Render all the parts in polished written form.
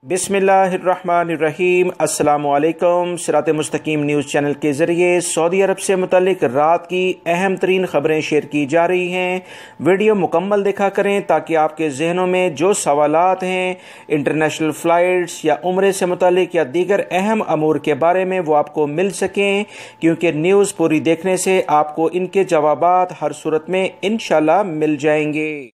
बिस्मिल्लाहिर्रहमानिर्रहीम। अस्सलामु अलैकुम। सिरात मुस्तकीम न्यूज़ चैनल के ज़रिए सऊदी अरब से मुतल्लिक रात की अहम तरीन खबरें शेयर की जा रही हैं। वीडियो मुकम्मल देखा करें ताकि आपके जहनों में जो सवालात हैं इंटरनेशनल फ़्लाइट्स या उम्रे से मुतल्लिक या दीगर अहम अमूर के बारे में वो आपको मिल सकें, क्योंकि न्यूज़ पूरी देखने से आपको इनके जवाबात हर सूरत में इंशाल्लाह मिल जाएंगे।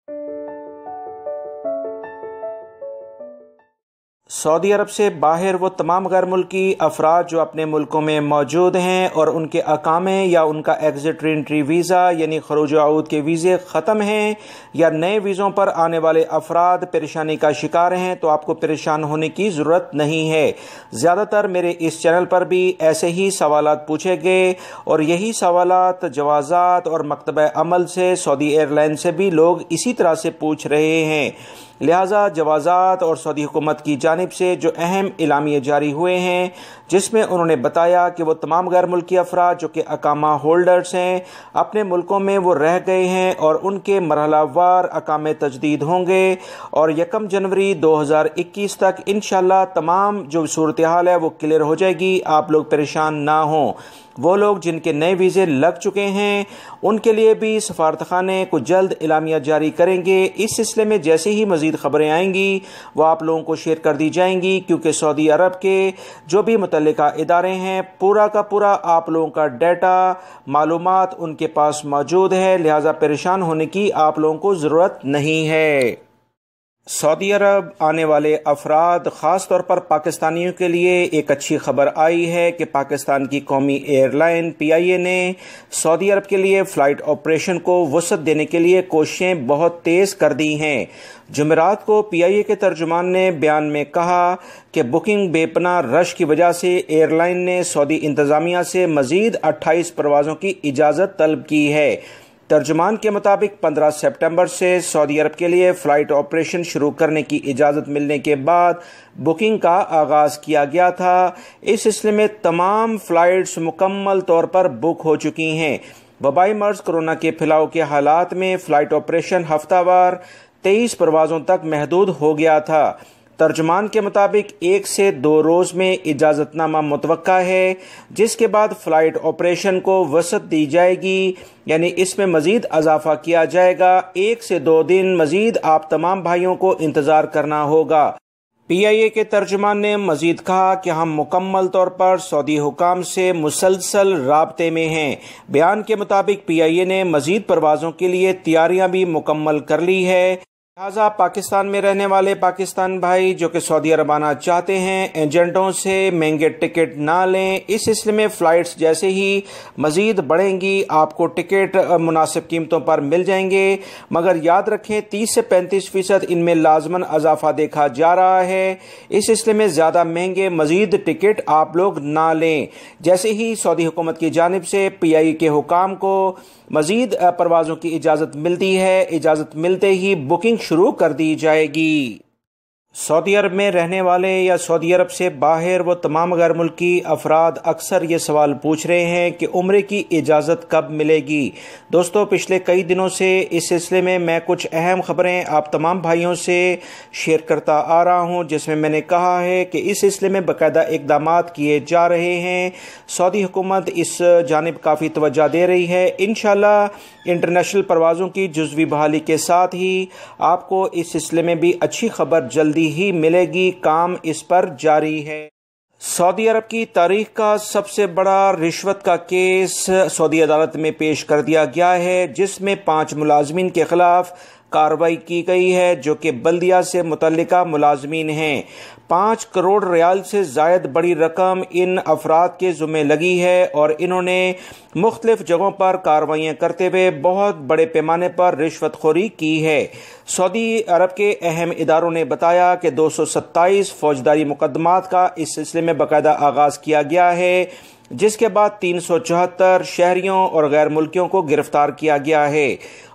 सऊदी अरब से बाहर वो तमाम गैर मुल्की अफराद जो अपने मुल्कों में मौजूद हैं और उनके अकामे या उनका एग्जिट रीएंट्री वीज़ा यानी खरूज आऊद के वीज़े ख़त्म हैं या नए वीज़ों पर आने वाले अफराद परेशानी का शिकार हैं, तो आपको परेशान होने की ज़रूरत नहीं है। ज़्यादातर मेरे इस चैनल पर भी ऐसे ही सवालात पूछे गए और यही सवालात जवाज़ात और मकतब अमल से सऊदी एयरलाइन से भी लोग इसी तरह से पूछ रहे हैं। लिहाजा जवाज़ात और सऊदी हुकूमत की जानिब से जो अहम इलामिये जारी हुए हैं, जिसमें उन्होंने बताया कि वो तमाम गैर मुल्की अफराद जो कि अकामा होल्डर्स हैं अपने मुल्कों में वो रह गए हैं और उनके मरहलावार अकामे तजदीद होंगे और 1 जनवरी 2021 तक इंशाल्लाह तमाम जो सूरत हाल है वो क्लियर हो जाएगी। आप लोग परेशान ना हों। वो लोग जिनके नए वीज़े लग चुके हैं उनके लिए भी सफारतखाने कुछ जल्द इलामिया जारी करेंगे। इस सिलसिले में जैसे ही मज़ीद खबरें आएंगी वो आप लोगों को शेयर कर दी जाएंगी, क्योंकि सऊदी अरब के जो भी मुतल्लिका इदारे हैं पूरा का पूरा आप लोगों का डाटा मालूमात उनके पास मौजूद है। लिहाजा परेशान होने की आप लोगों को ज़रूरत नहीं है। सऊदी अरब आने वाले अफराद ख़ास तौर पर पाकिस्तानियों के लिए एक अच्छी खबर आई है कि पाकिस्तान की कौमी एयरलाइन PIA ने सऊदी अरब के लिए फ़्लाइट ऑपरेशन को वसअत देने के लिए कोशिशें बहुत तेज़ कर दी हैं। जुमेरात को PIA के तर्जुमान ने बयान में कहा कि बुकिंग बेपनाह रश की वजह से एयरलाइन ने सऊदी इंतज़ामिया से मज़ीद 28 परवाज़ों की इजाज़त तलब की है। तर्जुमान के मुताबिक 15 सितंबर से सऊदी अरब के लिए फ़्लाइट ऑपरेशन शुरू करने की इजाज़त मिलने के बाद बुकिंग का आगाज़ किया गया था। इस सिलसिले में तमाम फ़्लाइट्स मुकम्मल तौर पर बुक हो चुकी हैं। वबाई मर्ज़ कोरोना के फैलाव के हालात में फ़्लाइट ऑपरेशन हफ्तावार 23 परवाज़ों तक महदूद हो गया था। तर्जुमान के मुताबिक 1 से 2 रोज़ में इजाज़तनामा मुतवक्का है, जिसके बाद फ़्लाइट ऑपरेशन को वसअत दी जाएगी, यानी इसमें मज़ीद इजाफा किया जाएगा। 1 से 2 दिन मज़ीद आप तमाम भाइयों को इंतज़ार करना होगा। PIA के तर्जुमान ने मज़ीद कहा कि हम मुकम्मल तौर पर सऊदी हुकाम से मुसलसल राब्ते में हैं। बयान के मुताबिक PIA ने मज़ीद परवाज़ों के लिए तैयारियां भी मुकम्मल कर ली है। लिहाजा पाकिस्तान में रहने वाले पाकिस्तान भाई जो कि सऊदी अरब आना चाहते हैं एजेंटों से महंगे टिकट ना लें। इस सिलसिले में फ़्लाइट्स जैसे ही मज़ीद बढ़ेंगी आपको टिकट मुनासिब कीमतों पर मिल जाएंगे, मगर याद रखें 30 से 35% इनमें लाजमन इजाफा देखा जा रहा है। इस सिलसिले में ज़्यादा महंगे मज़ीद टिकट आप लोग ना लें। जैसे ही सऊदी हुकूमत की जानिब से PIA के हुकाम को मज़ीद परवाज़ों की इजाज़त मिलती है, इजाज़त मिलते ही बुकिंग शुरू कर दी जाएगी। सऊदी अरब में रहने वाले या सऊदी अरब से बाहर वो तमाम गैर मुल्की अफराद अक्सर ये सवाल पूछ रहे हैं कि उम्रे की इजाज़त कब मिलेगी। दोस्तों, पिछले कई दिनों से इस सिलसिले में मैं कुछ अहम खबरें आप तमाम भाइयों से शेयर करता आ रहा हूं, जिसमें मैंने कहा है कि इस सिलसिले में बाकायदा इक़दामात किए जा रहे हैं। सऊदी हुकूमत इस जानिब काफ़ी तवज्जो दे रही है। इंशाल्लाह इंटरनेशनल परवाज़ों की जुज़वी बहाली के साथ ही आपको इस सिलसिले में भी अच्छी खबर जल्दी ही मिलेगी। काम इस पर जारी है। सऊदी अरब की तारीख का सबसे बड़ा रिश्वत का केस सऊदी अदालत में पेश कर दिया गया है, जिसमें 5 मुलाजमीन के खिलाफ कार्रवाई की गई है जो कि बल्दिया से मुतल्लिका मुलाजमीन हैं। 5 करोड़ रियाल से ज़ायद बड़ी रकम इन अफराद के ज़ुम्मे लगी है और इन्होंने मुख्तलिफ जगहों पर कार्रवाइयाँ करते हुए बहुत बड़े पैमाने पर रिश्वतखोरी की है। सऊदी अरब के अहम इदारों ने बताया कि 227 फौजदारी मुकदमात का इस सिलसिले में बाकायदा आगाज़ किया गया है, जिसके बाद 374 शहरियों और गैर मुल्कियों को गिरफ्तार किया गया है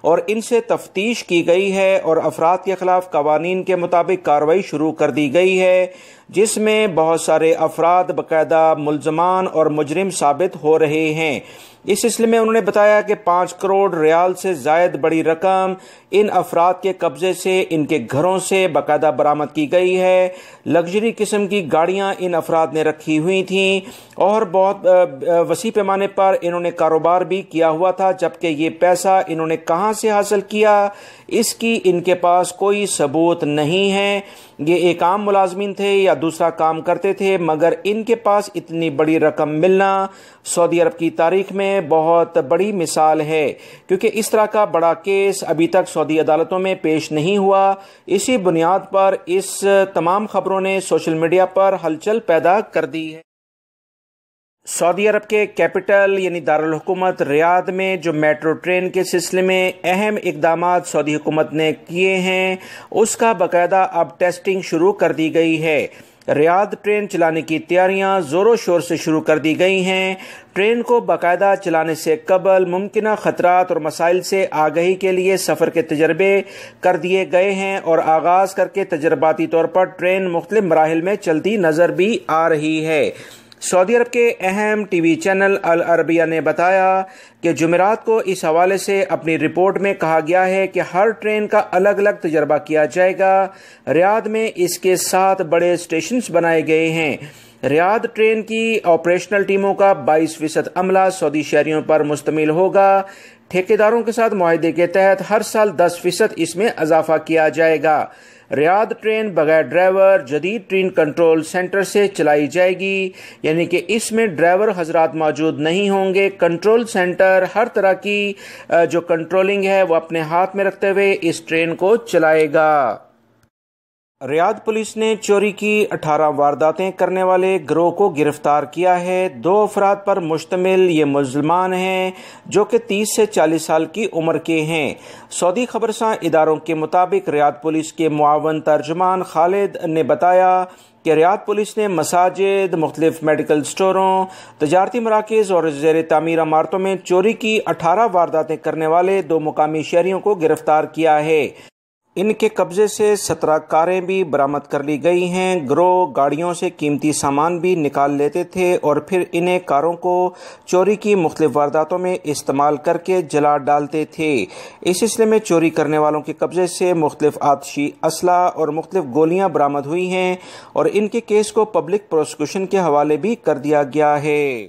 اور ان سے تفتیش کی گئی ہے اور افراد کے خلاف قوانین کے مطابق کارروائی شروع کر دی گئی ہے، جس میں بہت سارے افراد باقاعدہ ملزمان اور مجرم ثابت ہو رہے ہیں۔ اس سلسلے میں انہوں نے بتایا کہ 5 کروڑ ریال سے زائد بڑی رقم ان افراد کے قبضے سے ان کے گھروں سے باقاعدہ برآمد کی گئی ہے۔ لگژری قسم کی گاڑیاں ان افراد نے رکھی ہوئی تھیں اور بہت وسیع پیمانے پر انہوں نے کاروبار بھی کیا ہوا تھا، جبکہ یہ پیسہ انہوں نے کہاں سے حاصل کیا اس کی ان کے پاس کوئی ثبوت نہیں ہے۔ یہ ایک عام ملازمین تھے یا دوسرا کام کرتے تھے، مگر ان کے پاس اتنی بڑی رقم ملنا سعودی عرب کی تاریخ میں بہت بڑی مثال ہے، کیونکہ اس طرح کا بڑا کیس ابھی تک سعودی عدالتوں میں پیش نہیں ہوا۔ اسی بنیاد پر اس تمام خبروں نے سوشل میڈیا پر ہلچل پیدا کر دی ہے۔ سعودی عرب کے کیپٹل یعنی دارالحکومت ریاض میں جو میٹرو ٹرین کے سلسلے میں اہم اقدامات سعودی حکومت نے کیے ہیں، اس کا باقاعدہ اب ٹیسٹنگ شروع کر دی گئی ہے۔ ریاض ٹرین چلانے کی تیاریاں زور و شور سے شروع کر دی گئی ہیں۔ ٹرین کو باقاعدہ چلانے سے قبل ممکنہ خطرات اور مسائل سے آگہی کے لیے سفر کے تجربے کر دیے گئے ہیں اور آغاز کر کے تجرباتی طور پر ٹرین مختلف مراحل میں چلتی نظر بھی آ رہی ہے۔ سعودی عرب کے اہم ٹی وی چینل العربیہ نے بتایا کہ جمعرات کو اس حوالے سے اپنی رپورٹ میں کہا گیا ہے کہ ہر ٹرین کا الگ الگ تجربہ کیا جائے گا۔ ریاض میں اس کے 7 بڑے اسٹیشنز بنائے گئے ہیں۔ ریاض ٹرین کی آپریشنل ٹیموں کا 22% عملہ سعودی شہریوں پر مشتمل ہوگا۔ ٹھیکیداروں کے ساتھ معاہدے کے تحت ہر سال 10% اس میں اضافہ کیا جائے گا۔ ریاض ٹرین بغیر ڈرائیور جدید ٹرین کنٹرول سینٹر سے چلائی جائے گی، یعنی کہ اس میں ڈرائیور حضرات موجود نہیں ہوں گے۔ کنٹرول سینٹر ہر طرح کی جو کنٹرولنگ ہے وہ اپنے ہاتھ میں رکھتے ہوئے اس ٹرین کو چلائے گا۔ ریاض پولیس نے چوری کی 18 وارداتیں کرنے والے گروہ کو گرفتار کیا ہے۔ 2 افراد پر مشتمل یہ ملزمان ہیں جو کہ 30 سے 40 سال کی عمر کے ہیں۔ سعودی خبرساں اداروں کے مطابق ریاض پولیس کے معاون ترجمان خالد نے بتایا کہ ریاض پولیس نے مساجد، مختلف میڈیکل سٹوروں، تجارتی مراکز اور زیر تعمیر عمارتوں میں چوری کی 18 وارداتیں کرنے والے 2 مقامی شہریوں کو گرفتار کیا ہے۔ ان کے قبضے سے 17 کاریں بھی برآمد کر لی گئی ہیں۔ گروہ گاڑیوں سے قیمتی سامان بھی نکال لیتے تھے اور پھر انہیں کاروں کو چوری کی مختلف وارداتوں میں استعمال کر کے جلا ڈالتے تھے۔ اس سلسلے میں چوری کرنے والوں کے قبضے سے مختلف آتشی اسلحہ اور مختلف گولیاں برآمد ہوئی ہیں اور ان کے کیس کو پبلک پروسیکیوشن کے حوالے بھی کر دیا گیا ہے۔